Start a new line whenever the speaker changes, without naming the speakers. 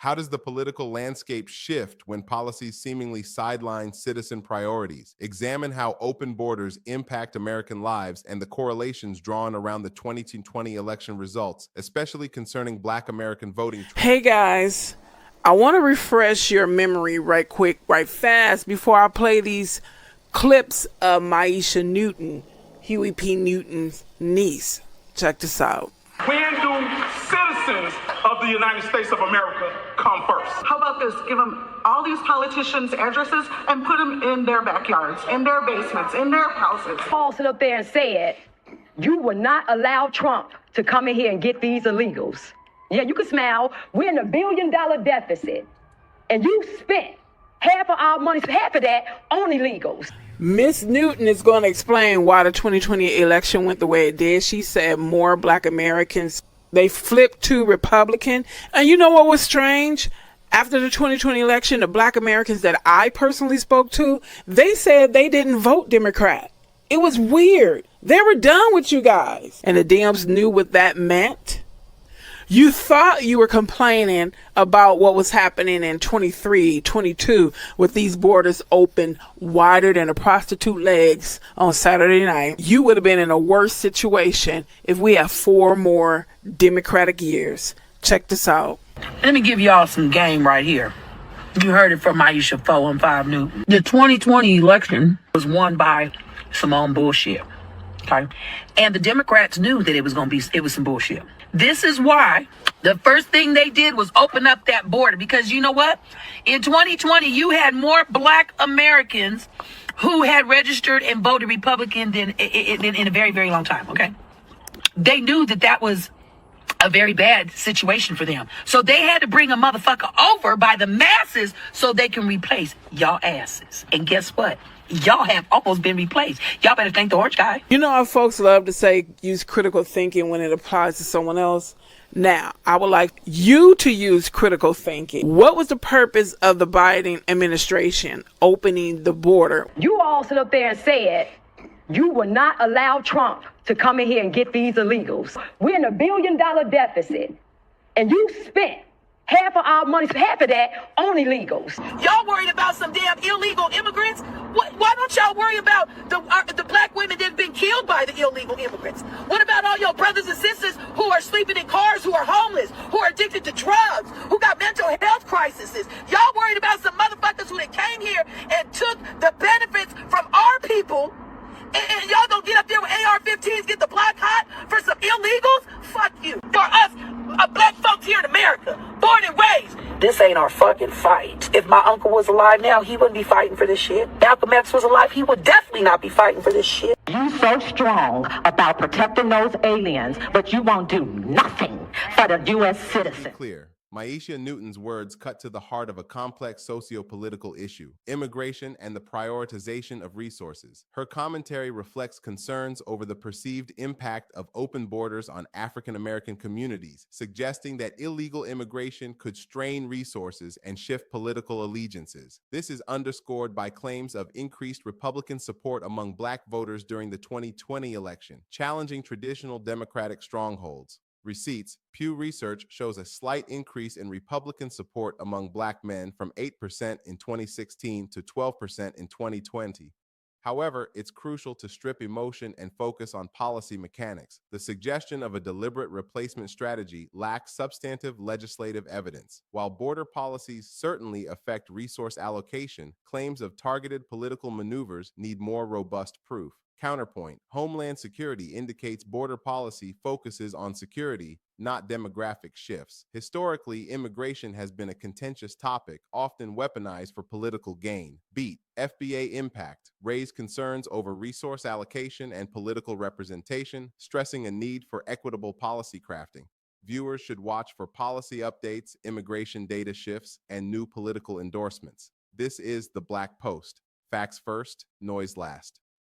How does the political landscape shift when policies seemingly sideline citizen priorities? Examine how open borders impact American lives and the correlations drawn around the 2020 election results, especially concerning Black American voting trends.
Hey guys, I want to refresh your memory right quick, right fast before I play these clips of Myeshia Newton, Huey P. Newton's niece. Check this out.
When do citizens of the United States of America come first?
How about this? Give them all these politicians' addresses and put them in their backyards, in their basements, in their houses.
Paul stood up there and said, you will not allow Trump to come in here and get these illegals. Yeah, you can smile. We're in $1 billion deficit. And you spent half of our money, half of that, on illegals.
Miss Newton is going to explain why the 2020 election went the way it did. She said more Black Americans, they flipped to Republican. And you know what was strange? After the 2020 election, the Black Americans that I personally spoke to, they said they didn't vote Democrat. It was weird. They were done with you guys. And the Dems knew what that meant. You thought you were complaining about what was happening in 23, 22 with these borders open wider than a prostitute legs on Saturday night. You would have been in a worse situation if we have 4 more Democratic years. Check this out.
Let me give y'all some game right here. You heard it from Myeshia 4 and 5 Newton. The 2020 election was won by some own bullshit. Okay? And the Democrats knew that it was some bullshit. This is why the first thing they did was open up that border, because you know what? In 2020, you had more Black Americans who had registered and voted Republican than in a very, very long time, okay? They knew that that was a very bad situation for them. So they had to bring a motherfucker over by the masses so they can replace y'all asses. And guess what? Y'all have almost been replaced. Y'all better thank the orange guy.
You know how folks love to say use critical thinking when it applies to someone else? Now, I would like you to use critical thinking. What was the purpose of the Biden administration opening the border?
You all stood up there and said, you will not allow Trump to come in here and get these illegals. We're in $1 billion deficit. And you spent half of our money, half of that, on illegals.
Y'all worried about some damn illegal immigrants? Why don't y'all worry about the Black women that have been killed by the illegal immigrants? What about all your brothers and sisters who are sleeping in cars, who are homeless, who are addicted to drugs, who got mental health crises? Y'all worried about some motherfuckers who that came here and took the benefits from our people, and y'all gonna get up there with AR-15s, get the block hot for some illegals? Fuck you. For us, Black folks here in America, born and raised. This ain't our fucking fight. If my uncle was alive now, he wouldn't be fighting for this shit. Malcolm X was alive, he would definitely not be fighting for this shit.
You so strong about protecting those aliens, but you won't do nothing for the U.S. citizen.
Clear. Myeshia Newton's words cut to the heart of a complex socio-political issue, immigration and the prioritization of resources. Her commentary reflects concerns over the perceived impact of open borders on African American communities, suggesting that illegal immigration could strain resources and shift political allegiances. This is underscored by claims of increased Republican support among Black voters during the 2020 election, challenging traditional Democratic strongholds. Receipts. Pew Research shows a slight increase in Republican support among Black men from 8% in 2016 to 12% in 2020. However, it's crucial to strip emotion and focus on policy mechanics. The suggestion of a deliberate replacement strategy lacks substantive legislative evidence. While border policies certainly affect resource allocation, claims of targeted political maneuvers need more robust proof. Counterpoint, Homeland Security indicates border policy focuses on security, not demographic shifts. Historically, immigration has been a contentious topic, often weaponized for political gain. Beat, FBA impact, raised concerns over resource allocation and political representation, stressing a need for equitable policy crafting. Viewers should watch for policy updates, immigration data shifts, and new political endorsements. This is The Black Post. Facts first, noise last.